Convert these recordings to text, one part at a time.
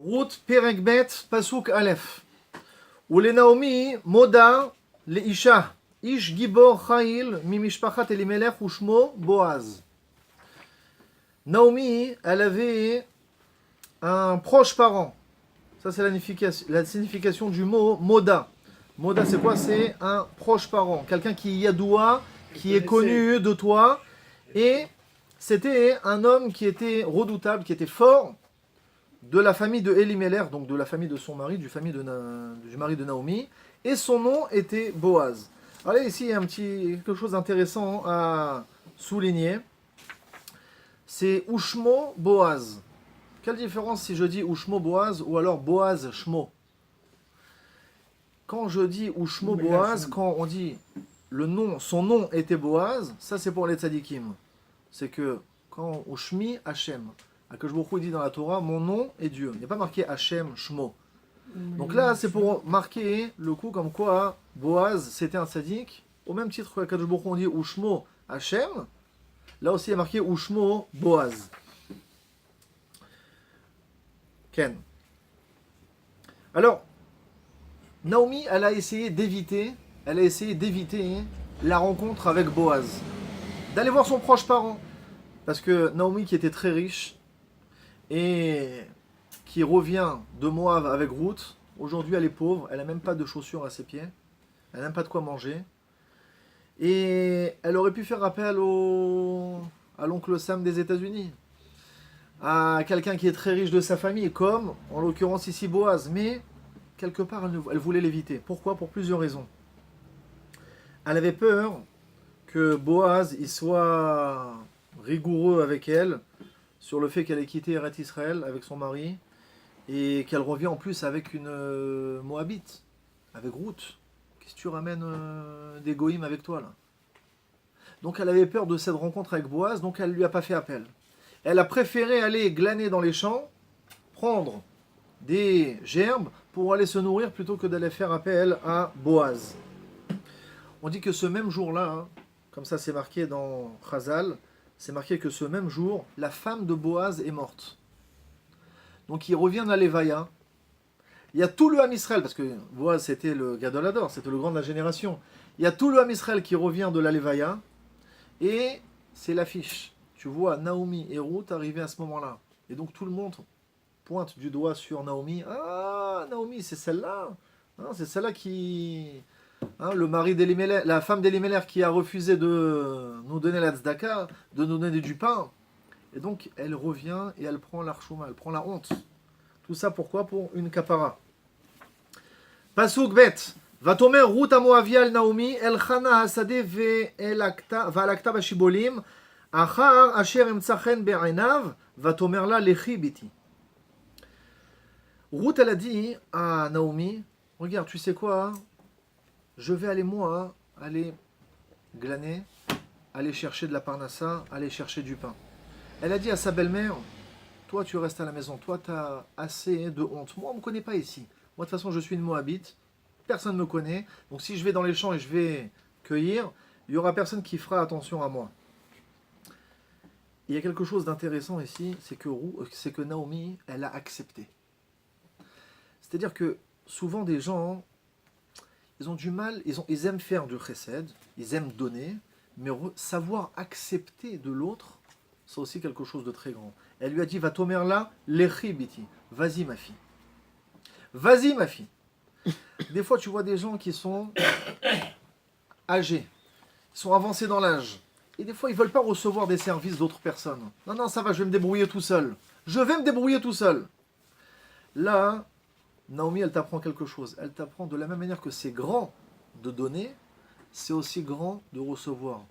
Ruth Perek Bet Pasuk Aleph. ולנעמי מודה לאישה, איש גיבור חיל ממשפחת אלימלך ושמו בועז. Naomi, elle avait un proche parent. Ça, c'est la signification du mot moda. Moda, c'est quoi? C'est un proche parent. Quelqu'un qui yadoua, qui est connu de toi. Et c'était un homme qui était redoutable, qui était fort, de la famille de Elimelech, donc de la famille de son mari, du mari de Naomi, et son nom était Boaz. Alors là, ici, il y a quelque chose d'intéressant à souligner. C'est Ushmo Boaz. Quelle différence si je dis Ushmo Boaz ou alors Boaz Shmo? Quand je dis Ushmo Boaz, quand on dit son nom était Boaz, ça c'est pour les tzadikim. C'est que quand Ushmi Hashem, Akadosh Baruch Hu dit dans la Torah, mon nom est Dieu. Il n'y a pas marqué Hashem Shmo. Donc là, c'est pour marquer le coup comme quoi Boaz c'était un tzadik. Au même titre que Akadosh Baruch Hu on dit Ushmo Hashem, là aussi il y a marqué Ushmo Boaz. Ken. Alors, Naomi, elle a essayé d'éviter la rencontre avec Boaz, d'aller voir son proche parent, parce que Naomi qui était très riche et qui revient de Moab avec Ruth, aujourd'hui elle est pauvre, elle n'a même pas de chaussures à ses pieds, elle n'a même pas de quoi manger, et elle aurait pu faire appel à l'oncle Sam des États-Unis, à quelqu'un qui est très riche de sa famille, comme en l'occurrence ici Boaz, mais quelque part elle voulait l'éviter. Pourquoi? Pour plusieurs raisons. Elle avait peur que Boaz il soit rigoureux avec elle sur le fait qu'elle ait quitté Eretz Israël avec son mari et qu'elle revient en plus avec une Moabite, avec Ruth. Qu'est-ce que tu ramènes des goïms avec toi là? Donc elle avait peur de cette rencontre avec Boaz, donc elle ne lui a pas fait appel. Elle a préféré aller glaner dans les champs, prendre des gerbes pour aller se nourrir plutôt que d'aller faire appel à Boaz. On dit que ce même jour-là, hein, comme ça c'est marqué dans Chazal, c'est marqué que ce même jour, la femme de Boaz est morte. Donc il revient à l'Evaya. Il y a tout le Ham Israël, parce que Boaz c'était le Gadol Hador, c'était le grand de la génération. Il y a tout le Ham Israël qui revient de la Levaya, et c'est l'affiche. Tu vois Naomi et Ruth arriver à ce moment-là. Et donc tout le monde pointe du doigt sur Naomi. Ah, Naomi, c'est celle-là. Hein, c'est celle-là qui... Hein, le mari d'Elimelech, la femme d'Elimelech qui a refusé de nous donner la tzedaka, de nous donner du pain. Et donc elle revient et elle prend l'archouma, elle prend la honte. Tout ça pourquoi? Pour une kapara. Pasuk bet. ותאמר רות המואביה אל נעמי אל חנה השדה והלקתה בשיבולים אחר אשר אמצא חן בעיניו ותאמר לה לכי ביתי. Ruth elle a dit à Naomi, regarde tu sais quoi, je vais aller moi, aller glaner, aller chercher de la parnassa, aller chercher du pain. Elle a dit à sa belle-mère, toi tu restes à la maison, toi tu as assez de honte, moi on ne me connaît pas ici, moi de toute façon je suis une Moabite, personne ne me connaît, donc si je vais dans les champs et je vais cueillir, il n'y aura personne qui fera attention à moi. Il y a quelque chose d'intéressant ici, c'est que Naomi, elle a accepté. C'est-à-dire que souvent des gens, ils ont du mal, ils aiment faire du chesed, ils aiment donner, mais savoir accepter de l'autre, c'est aussi quelque chose de très grand. Elle lui a dit, va tomer là, lechi biti, vas-y ma fille. Vas-y ma fille. Des fois tu vois des gens qui sont âgés, ils sont avancés dans l'âge, et des fois ils ne veulent pas recevoir des services d'autres personnes. Non, non, ça va, je vais me débrouiller tout seul. Je vais me débrouiller tout seul. Là, Naomi, elle t'apprend quelque chose. Elle t'apprend de la même manière que c'est grand de donner, c'est aussi grand de recevoir.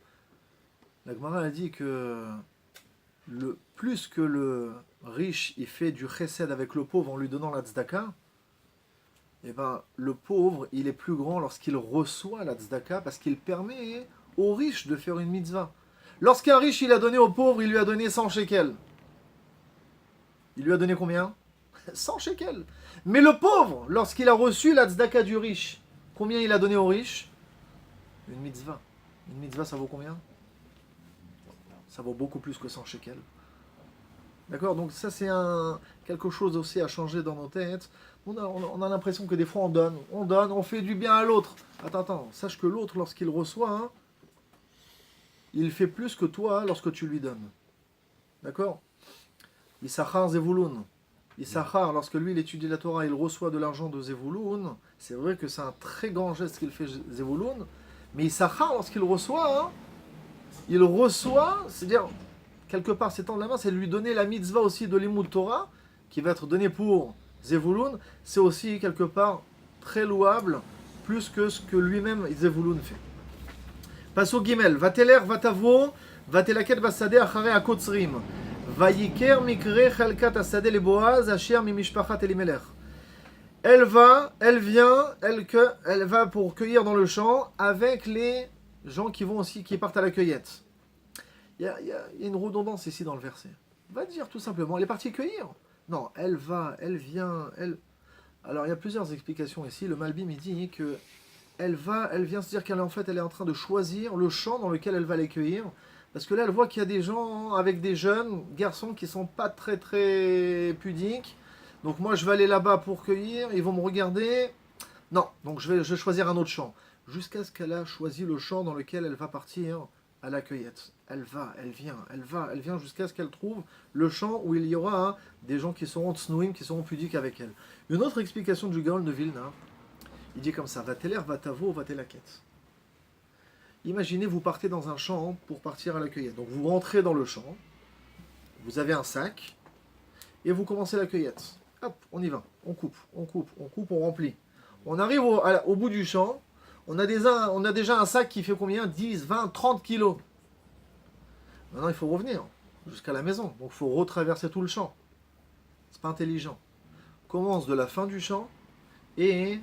La Gemara a dit que plus que le riche il fait du chesed avec le pauvre en lui donnant la tzedaka, eh ben, le pauvre il est plus grand lorsqu'il reçoit la tzedaka parce qu'il permet au riche de faire une mitzvah. Lorsqu'un riche il a donné au pauvre, il lui a donné 100 shekels. Il lui a donné combien? 100 shekels. Mais le pauvre, lorsqu'il a reçu la tzedaka du riche, combien il a donné au riche? Une mitzvah. Une mitzvah, ça vaut combien? Ça vaut beaucoup plus que 100 shekels. D'accord? Donc ça c'est quelque chose aussi à changer dans nos têtes. On a l'impression que des fois on fait du bien à l'autre. Attends, sache que l'autre lorsqu'il reçoit, hein, il fait plus que toi lorsque tu lui donnes. D'accord? Issachar Zevulun. Issachar, lorsque lui il étudie la Torah, il reçoit de l'argent de Zevulun. C'est vrai que c'est un très grand geste qu'il fait Zevulun. Mais Issachar, lorsqu'il reçoit, hein, il reçoit, c'est-à-dire, quelque part, s'étendre la main, c'est lui donner la mitzvah aussi de l'Imoud Torah, qui va être donnée pour Zevulun. C'est aussi, quelque part, très louable, plus que ce que lui-même Zevulun fait. Passo Gimel, Vateler, Vatavo, Vatelaket Basade, Achare Akotzrim. Vayiker Mikre Chalkat Asade le Boaz, Asher Mimishpachat Elimelech. Elle va pour cueillir dans le champ avec les gens qui partent à la cueillette. Il y a une redondance ici dans le verset. Va dire tout simplement, elle est partie cueillir. Non, elle va, elle vient, elle... Alors il y a plusieurs explications ici. Le Malbim il dit que elle vient se dire qu'elle elle est en train de choisir le champ dans lequel elle va les cueillir. Parce que là, elle voit qu'il y a des gens avec des jeunes garçons qui sont pas très très pudiques. Donc moi, je vais aller là-bas pour cueillir. Ils vont me regarder. Non, donc je vais choisir un autre champ. Jusqu'à ce qu'elle a choisi le champ dans lequel elle va partir à la cueillette. Elle va, elle vient jusqu'à ce qu'elle trouve le champ où il y aura des gens qui seront tsnouim, qui seront pudiques avec elle. Une autre explication du Gaon de Vilna, il dit comme ça, Vateler, Vatavo, Vatelaket. Imaginez, vous partez dans un champ pour partir à la cueillette. Donc vous rentrez dans le champ, vous avez un sac, et vous commencez la cueillette. Hop, on y va, on coupe, on remplit. On arrive au bout du champ, on a déjà un sac qui fait combien? 10, 20, 30 kilos. Maintenant il faut revenir jusqu'à la maison, donc il faut retraverser tout le champ. C'est pas intelligent. Commence de la fin du champ, et...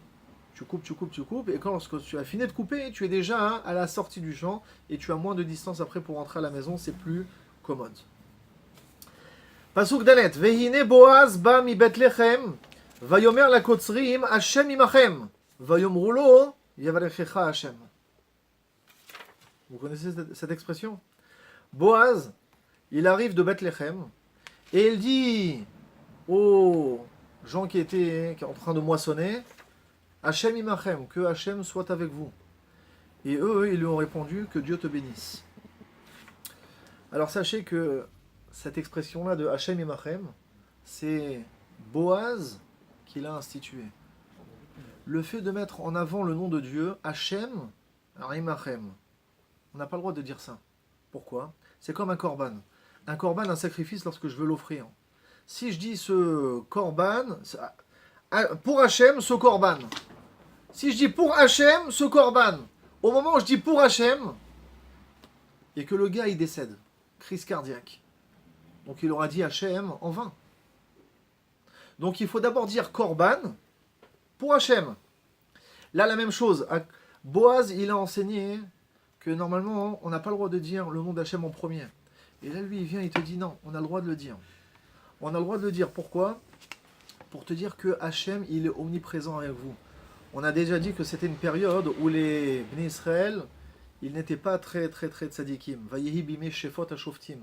tu coupes, et quand lorsque tu as fini de couper, tu es déjà à la sortie du champ, et tu as moins de distance après pour rentrer à la maison, c'est plus commode. Pasuk Dalet, Vehine Boaz ba mi Bethlehem, vayomer la kotzrim, Hashem imachem, vayomru lo, yavalechecha Hashem. Vous connaissez cette expression? Boaz, il arrive de Bethlehem, et il dit aux gens qui étaient en train de moissonner, Hachem imachem, que Hachem soit avec vous. Et eux, ils lui ont répondu, que Dieu te bénisse. Alors sachez que cette expression-là de Hachem imachem, c'est Boaz qui l'a instituée. Le fait de mettre en avant le nom de Dieu, Hachem imachem, on n'a pas le droit de dire ça. Pourquoi? C'est comme un korban. Un korban, un sacrifice lorsque je veux l'offrir. Si je dis ce korban, pour Hachem, ce korban. Si je dis pour Hachem, ce korban. Au moment où je dis pour Hachem, et que le gars il décède, crise cardiaque. Donc il aura dit Hachem en vain. Donc il faut d'abord dire korban pour Hachem. Là la même chose. Boaz il a enseigné que normalement on n'a pas le droit de dire le nom d'Hachem en premier. Et là lui il vient, il te dit non, on a le droit de le dire. On a le droit de le dire. Pourquoi? Pour te dire que Hachem, il est omniprésent avec vous. On a déjà dit que c'était une période où les Bnei Israël, ils n'étaient pas très tzadikim. Vayehi bimei shefot hashoftim.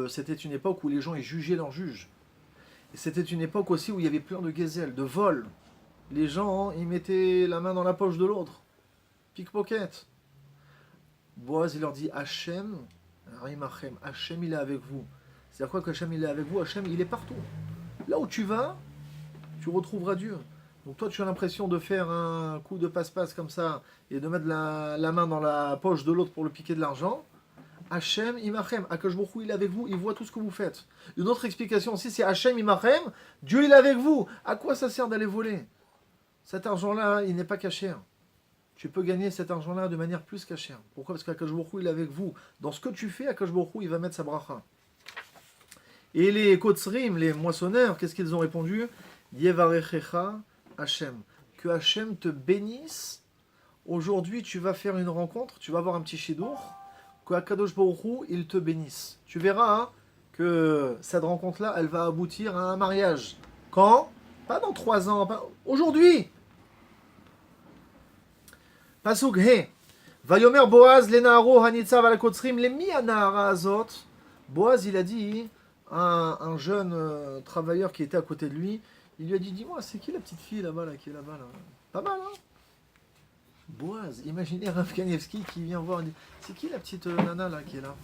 C'était une époque où les gens ils jugeaient leurs juges. Et c'était une époque aussi où il y avait plein de gezel, de vol. Les gens, ils mettaient la main dans la poche de l'autre. Pickpocket. Boaz, il leur dit Hachem, Hachem, il est avec vous. C'est-à-dire quoi qu'Hachem, il est avec vous? Hachem, il est partout. Là où tu vas, tu retrouveras Dieu. Donc toi, tu as l'impression de faire un coup de passe-passe comme ça et de mettre la main dans la poche de l'autre pour le piquer de l'argent. Hachem imachem, Akadosh Baruch Hu, il est avec vous, il voit tout ce que vous faites. Une autre explication aussi, c'est Hachem imachem, Dieu il est avec vous. À quoi ça sert d'aller voler? Cet argent-là, il n'est pas caché. Tu peux gagner cet argent-là de manière plus cachée. Pourquoi? Parce qu'Akadosh Baruch Hu, il est avec vous. Dans ce que tu fais, Akadosh Baruch Hu, il va mettre sa bracha. Et les kotzrim, les moissonneurs, qu'est-ce qu'ils ont répondu? Yevarechecha Hachem. Que Hachem te bénisse. Aujourd'hui, tu vas faire une rencontre, tu vas avoir un petit chidour. Que Akadosh Baruch Hu, il te bénisse. Tu verras que cette rencontre-là, elle va aboutir à un mariage. Quand? Pas dans 3 ans, pas... aujourd'hui. Pasuk He. Vayomer Boaz le Naharo Hanitzav al Kotzrim le mi Anahara Azot. Boaz, il a dit un jeune travailleur qui était à côté de lui. Il lui a dit, dis-moi, c'est qui la petite fille là-bas, là, qui est là-bas là? Pas mal, hein? Boaz, imaginez Rav Kanievski qui vient voir et dit, c'est qui la petite nana là qui est là?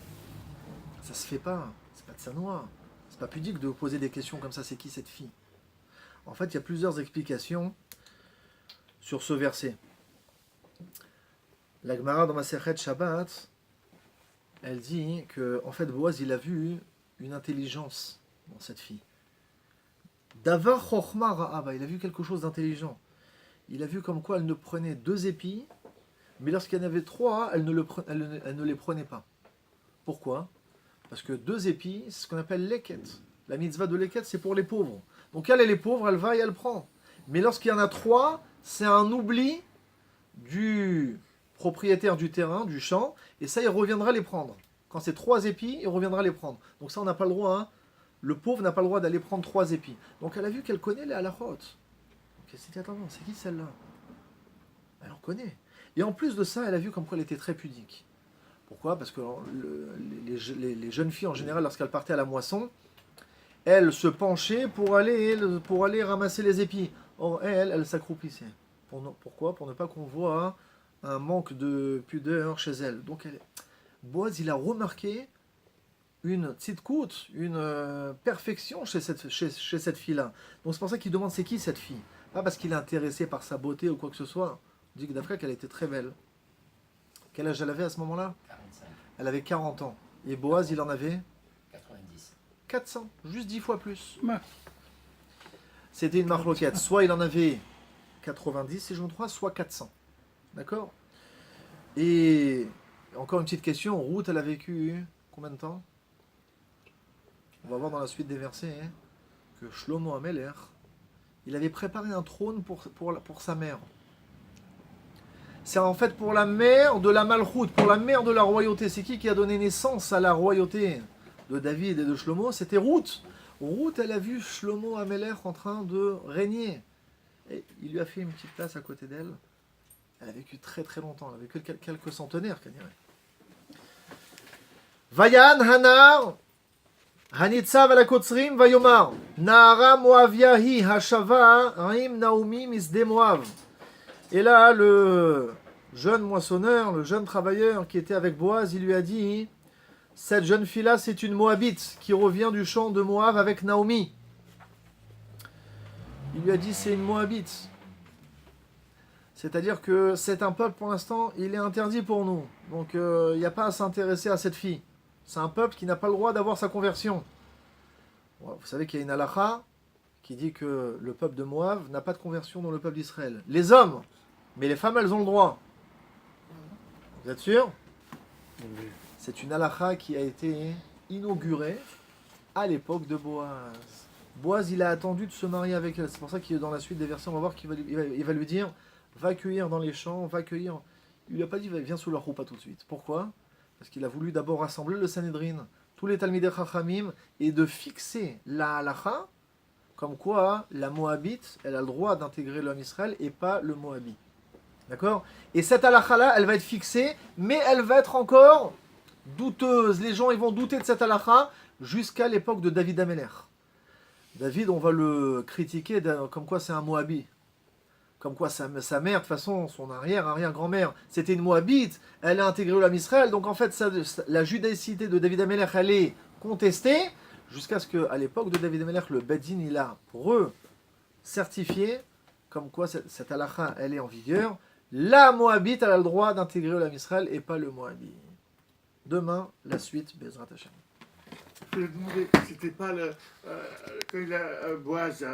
Ça se fait pas, c'est pas de sa noix. C'est pas pudique de poser des questions comme ça, c'est qui cette fille? En fait, il y a plusieurs explications sur ce verset. La Gemara dans Masechet Shabbat, elle dit que en fait Boaz il a vu une intelligence dans cette fille. Davar Chochma Ra'aba, il a vu quelque chose d'intelligent. Il a vu comme quoi elle ne prenait 2 épis, mais lorsqu'il y en avait 3, elle ne les prenait pas. Pourquoi? Parce que 2 épis, c'est ce qu'on appelle leket. La mitzvah de leket, c'est pour les pauvres. Donc elle est pauvre, elle va et elle prend. Mais lorsqu'il y en a 3, c'est un oubli du propriétaire du terrain, du champ, et ça, il reviendra les prendre. Quand c'est 3 épis, il reviendra les prendre. Donc ça, on n'a pas le droit, hein. Le pauvre n'a pas le droit d'aller prendre 3 épis. Donc elle a vu qu'elle connaît les halachot. Elle s'est dit, attends, c'est qui celle-là? Elle en connaît. Et en plus de ça, elle a vu comme quoi elle était très pudique. Pourquoi? Parce que les jeunes filles, en général, lorsqu'elles partaient à la moisson, elles se penchaient pour aller ramasser les épis. Or, elle s'accroupissait. Pourquoi? Pour ne pas qu'on voit un manque de pudeur chez elle. Donc, Boaz, il a remarqué une tzidkout, une perfection chez cette fille-là. Donc, c'est pour ça qu'il demande c'est qui cette fille? Pas parce qu'il est intéressé par sa beauté ou quoi que ce soit. Il dit que d'après qu'elle était très belle. Quel âge elle avait à ce moment-là? 45. Elle avait 40 ans. Et Boaz, il en avait 90. 400, juste 10 fois plus. Ouais. C'était une marloquette. Soit il en avait 90, si je me trompe, soit 400. D'accord? Et encore une petite question. Ruth, elle a vécu combien de temps? On va voir dans la suite des versets hein, que Shlomo Ameler, il avait préparé un trône pour sa mère. C'est en fait pour la mère de la Malchoute, pour la mère de la royauté. C'est qui a donné naissance à la royauté de David et de Shlomo? C'était Ruth. Ruth, elle a vu Shlomo Ameler en train de régner. Et il lui a fait une petite place à côté d'elle. Elle a vécu très très longtemps. Elle a vécu quelques centenaires, qu'elle dirait. Vayan Hanar, Hanitzav ala Kotzrim, Vayomar, Nahara Moaviahi Hashava, Raim Naomi Misde Moav. Et là, le jeune moissonneur, le jeune travailleur qui était avec Boaz, il lui a dit, cette jeune fille-là, c'est une Moabite qui revient du champ de Moab avec Naomi. Il lui a dit, c'est une Moabite. C'est-à-dire que c'est un peuple, pour l'instant, il est interdit pour nous. Donc, il n'y a pas à s'intéresser à cette fille. C'est un peuple qui n'a pas le droit d'avoir sa conversion. Vous savez qu'il y a une halakha qui dit que le peuple de Moab n'a pas de conversion dans le peuple d'Israël. Les hommes, mais les femmes, elles ont le droit. Vous êtes sûr? C'est une halakha qui a été inaugurée à l'époque de Boaz. Boaz, il a attendu de se marier avec elle. C'est pour ça qu'il dans la suite des versets, on va voir qu'il va lui dire, va cueillir dans les champs, va cueillir. Il lui a pas dit, viens sous la roupa tout de suite. Pourquoi? Parce qu'il a voulu d'abord rassembler le Sanhedrin, tous les Talmidei Chachamim, et de fixer la halakha, comme quoi la Moabite, elle a le droit d'intégrer l'homme Israël et pas le Moabit. D'accord? Et cette halakha-là, elle va être fixée, mais elle va être encore douteuse. Les gens, ils vont douter de cette halakha jusqu'à l'époque de David Ameler. David, on va le critiquer comme quoi c'est un Moabit. Comme quoi sa mère, de toute façon, son arrière-grand-mère, c'était une Moabite. Elle a intégré l'homme Israël. Donc en fait, la judaïcité de David Ameler, elle est contestée jusqu'à ce qu'à l'époque de David Ameler, le Beddin, il a certifié comme quoi cette halakha, elle est en vigueur. La Moabite, elle a le droit d'intégrer l'homme Israël et pas le Moabit. Demain, la suite, Bezrat Hashem. Je me demandais, c'était pas quand il a Boaz